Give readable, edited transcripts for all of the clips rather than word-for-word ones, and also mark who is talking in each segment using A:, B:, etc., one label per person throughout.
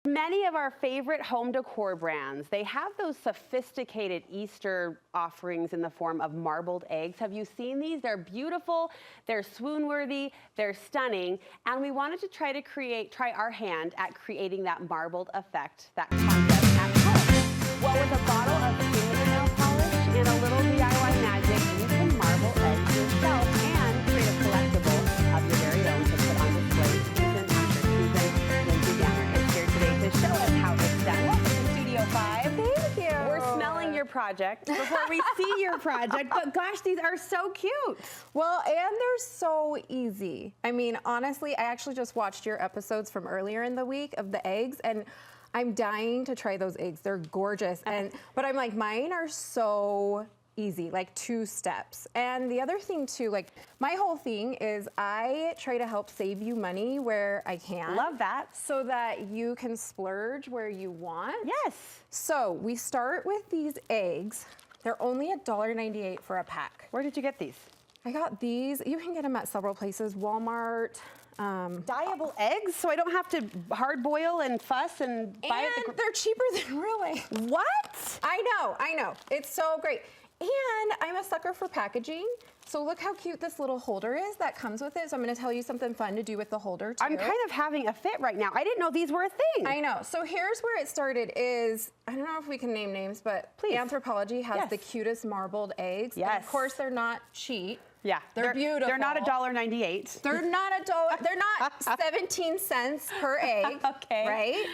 A: Many of our favorite home decor brands, they have those sophisticated Easter offerings in the form of marbled eggs. Have you seen these? They're beautiful, they're swoon-worthy, they're stunning, and we wanted to try our hand at creating that marbled effect, that concept at home. Well, with a bottle of fingernail polish and a little DIY magic, you can marble eggs yourself and create a collectible of your very own to put on display season after season. Lindsay Banner is here today to show us how it's done. Welcome to Studio 5.
B: Thank you.
A: We're smelling your project before we see your project, but gosh, these are so cute.
B: Well, and they're so easy. I mean, honestly, I actually just watched your episodes from earlier in the week of the eggs, and I'm dying to try those eggs. They're gorgeous. But I'm like, mine are so easy, like 2 steps. And the other thing too, like my whole thing is I try to help save you money where I can.
A: Love that.
B: So that you can splurge where you want.
A: Yes.
B: So we start with these eggs. They're only $1.98 for a pack.
A: Where did you get these?
B: I got these. You can get them at several places, Walmart.
A: Dyeable eggs, so I don't have to hard boil and fuss and buy it.
B: And they're cheaper than real eggs.
A: What?
B: I know. It's so great. And I'm a sucker for packaging. So look how cute this little holder is that comes with it. So I'm gonna tell you something fun to do with the holder too.
A: I'm kind of having a fit right now. I didn't know these were a thing.
B: I know. So here's where it started is, I don't know if we can name names, but
A: please.
B: Anthropologie has the cutest marbled eggs.
A: Yes.
B: And of course, they're not cheap.
A: Yeah.
B: They're beautiful.
A: They're not $1.98.
B: They're not they're not 17 cents per egg.
A: Okay.
B: Right?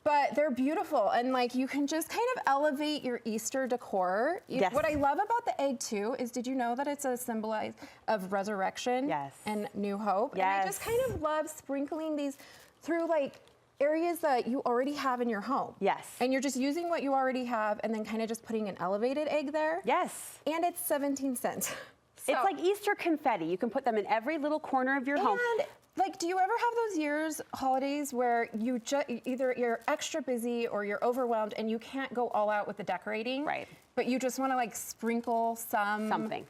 B: But they're beautiful, and like you can just kind of elevate your Easter decor.
A: Yes.
B: What I love about the egg too is, did you know that it's a symbol of resurrection and new hope?
A: Yes.
B: And I just kind of love sprinkling these through like areas that you already have in your home.
A: Yes.
B: And you're just using what you already have and then kind of just putting an elevated egg there.
A: Yes.
B: And it's 17 cents. So,
A: it's like Easter confetti. You can put them in every little corner of your home.
B: Like, do you ever have those holidays where you either you're extra busy or you're overwhelmed and you can't go all out with the decorating?
A: Right.
B: But you just want to like sprinkle something.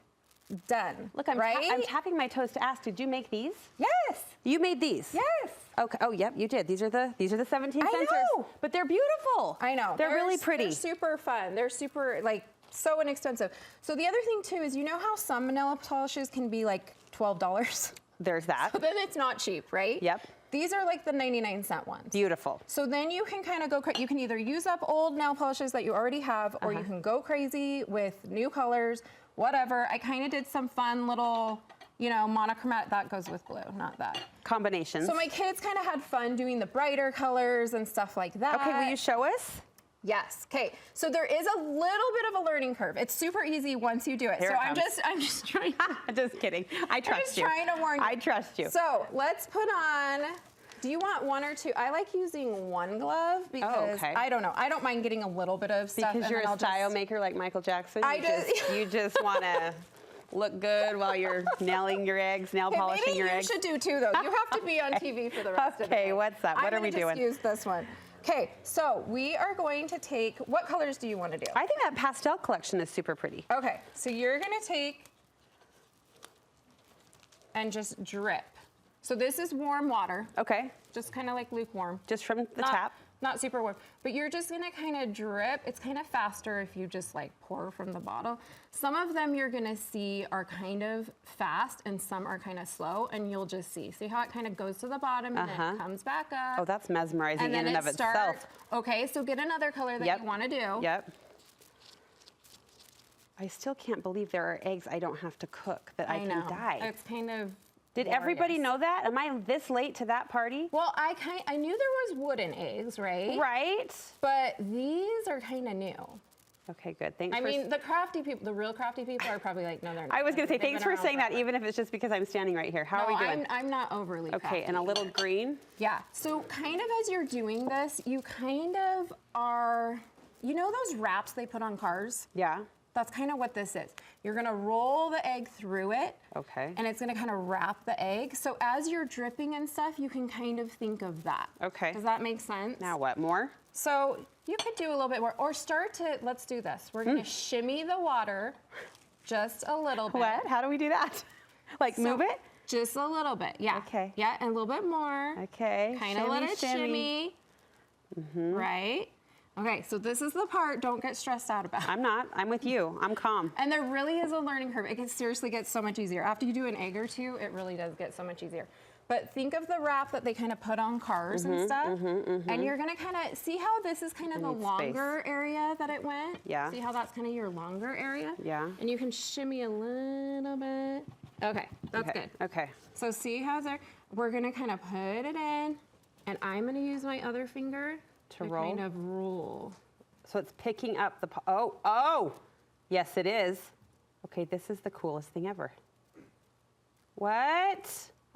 B: Done.
A: Look, I'm tapping my toes to ask, did you make these?
B: Yes.
A: You made these?
B: Yes.
A: Okay. Oh, yep, you did. These are the 17 centers.
B: I know.
A: But they're beautiful.
B: I know.
A: They're really pretty.
B: They're super fun. They're super like so inexpensive. So the other thing too is, you know how some nail polishes can be like $12?
A: There's that.
B: So then it's not cheap, right?
A: Yep.
B: These are like the 99-cent ones.
A: Beautiful.
B: So then you can kind of go, you can either use up old nail polishes that you already have, or you can go crazy with new colors, whatever. I kind of did some fun little, you know, monochromatic, that goes with blue, not that.
A: Combinations.
B: So my kids kind of had fun doing the brighter colors and stuff like that.
A: Okay, will you show us?
B: Yes. Okay. So there is a little bit of a learning curve. It's super easy once you do it.
A: Here
B: so
A: it
B: I'm just trying.
A: Just kidding. I trust you.
B: I'm just trying to warn you.
A: I trust you.
B: So let's put on. Do you want 1 or 2? I like using 1 glove because I don't know. I don't mind getting a little bit of stuff.
A: Because you're a style maker like Michael Jackson. You just want to look good while you're nailing your eggs, polishing your eggs.
B: Maybe you should do too, though. You have to be on TV for the rest of it.
A: Okay, what's that? What are we doing?
B: I'm going to just use this one. Okay, so we are going to take, what colors do you want to do?
A: I think that pastel collection is super pretty.
B: Okay, so you're going to take and just drip. So this is warm water.
A: Okay.
B: Just kind of like lukewarm.
A: Just from the tap?
B: Not super warm, but you're just gonna kind of drip. It's kind of faster if you just like pour from the bottle. Some of them you're gonna see are kind of fast and some are kind of slow, and you'll just see. See how it kind of goes to the bottom and then it comes back up.
A: Oh, that's mesmerizing in and of itself.
B: Okay, so get another color that you wanna do.
A: Yep. I still can't believe there are eggs I don't have to cook that I can dye.
B: It's kind of
A: Did everybody know that? Am I this late to that party?
B: Well, I knew there was wooden eggs, right?
A: Right.
B: But these are kind of new.
A: Okay, good. Thanks.
B: I mean, the crafty people, the real crafty people are probably like, no, they're not.
A: I was going to say, thanks for saying that, even if it's just because I'm standing right here. How are we doing?
B: I'm not overly crafty.
A: Okay, and a little green?
B: Yeah. So kind of as you're doing this, you kind of are, you know those wraps they put on cars?
A: Yeah.
B: That's kind of what this is. You're gonna roll the egg through it.
A: Okay.
B: And it's gonna kind of wrap the egg. So as you're dripping and stuff, you can kind of think of that.
A: Okay.
B: Does that make sense?
A: Now what, more?
B: So you could do a little bit more, or let's do this. We're gonna shimmy the water just a little bit.
A: What? How do we do that? Like move it?
B: Just a little bit, yeah.
A: Okay.
B: Yeah, and a little bit more.
A: Okay.
B: Kind of let it shimmy. right? Okay, so this is the part, don't get stressed out about.
A: I'm not. I'm with you. I'm calm.
B: And there really is a learning curve. It seriously gets so much easier. After you do an egg or two, it really does get so much easier. But think of the wrap that they kind of put on cars and stuff. And you're gonna kind of, see how this is kind of the longer area that it went?
A: Yeah.
B: See how that's kind of your longer area?
A: Yeah.
B: And you can shimmy a little bit. Okay, that's good.
A: Okay.
B: So see how there, we're gonna kind of put it in, and I'm gonna use my other finger to
A: roll?
B: kind of roll.
A: So it's picking up the, oh, yes it is. Okay, this is the coolest thing ever. What?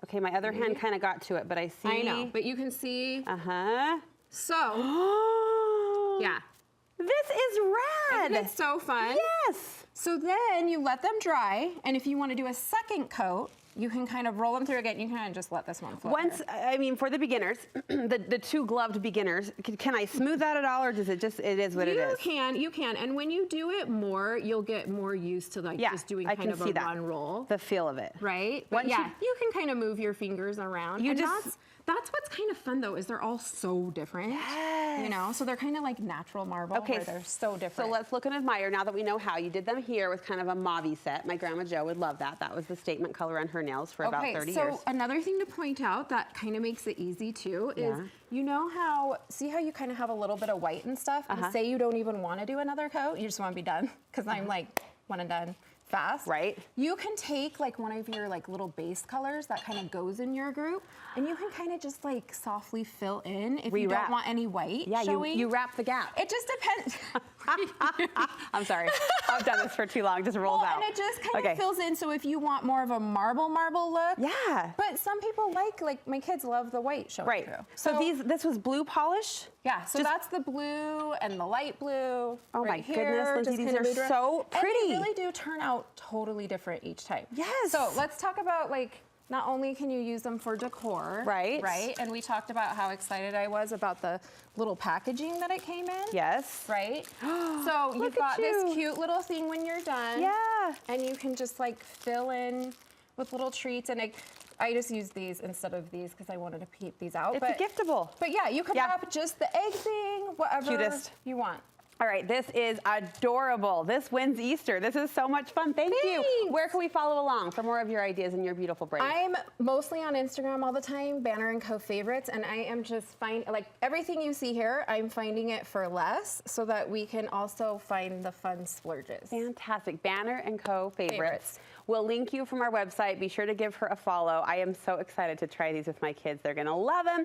A: Okay, my other hand kind of got to it, but I see.
B: I know, but you can see.
A: Uh-huh.
B: So, yeah.
A: This is rad.
B: Isn't it so fun?
A: Yes.
B: So then you let them dry, and if you want to do a second coat, you can kind of roll them through again. You can kind of just let this one float.
A: Once, I mean, for the beginners, the two gloved beginners, can I smooth that at all, or does it just, it is what it is?
B: You can. And when you do it more, you'll get more used to just doing kind of a run roll.
A: The feel of it.
B: Right? But yeah, you can kind of move your fingers around. That's what's kind of fun though, is they're all so different.
A: Yes.
B: You know, so they're kind of like natural marble, where they're so different.
A: So let's look and admire now that we know how. You did them here with kind of a mauve set. My grandma Jo would love that. That was the statement color on her nails for about 30 years.
B: So another thing to point out that kind of makes it easy too is, you know how, see how you kind of have a little bit of white and stuff? And say you don't even want to do another coat, you just want to be done. Because I'm like, one and done. Fast.
A: Right.
B: You can take like one of your like little base colors that kind of goes in your group, and you can kind of just like softly fill in if you don't want any white showing.
A: You wrap the gap.
B: It just depends.
A: I'm sorry. I've done this for too long. It just rolls out.
B: And it just kind of fills in. So if you want more of a marble look.
A: Yeah.
B: But some people like my kids love the white showing through.
A: So this was blue polish?
B: Yeah, so that's the blue and the light blue.
A: Oh
B: right
A: my goodness, Lindsay, these are so pretty.
B: And they really do turn out totally different each time.
A: Yes.
B: So let's talk about like, not only can you use them for decor.
A: Right.
B: Right, and we talked about how excited I was about the little packaging that it came in.
A: Yes.
B: Right? So you've got this cute little thing when you're done.
A: Yeah.
B: And you can just like fill in with little treats, and I just used these instead of these because I wanted to keep these out.
A: It's a giftable.
B: But yeah, you can wrap just the egg thing, whatever you want.
A: All right, this is adorable. This wins Easter. This is so much fun. Thank you. Where can we follow along for more of your ideas and your beautiful brains?
B: I'm mostly on Instagram all the time, Banner & Co favorites, and I am just like everything you see here, I'm finding it for less so that we can also find the fun splurges.
A: Fantastic. Banner & Co favorites. We'll link you from our website. Be sure to give her a follow. I am so excited to try these with my kids. They're going to love them.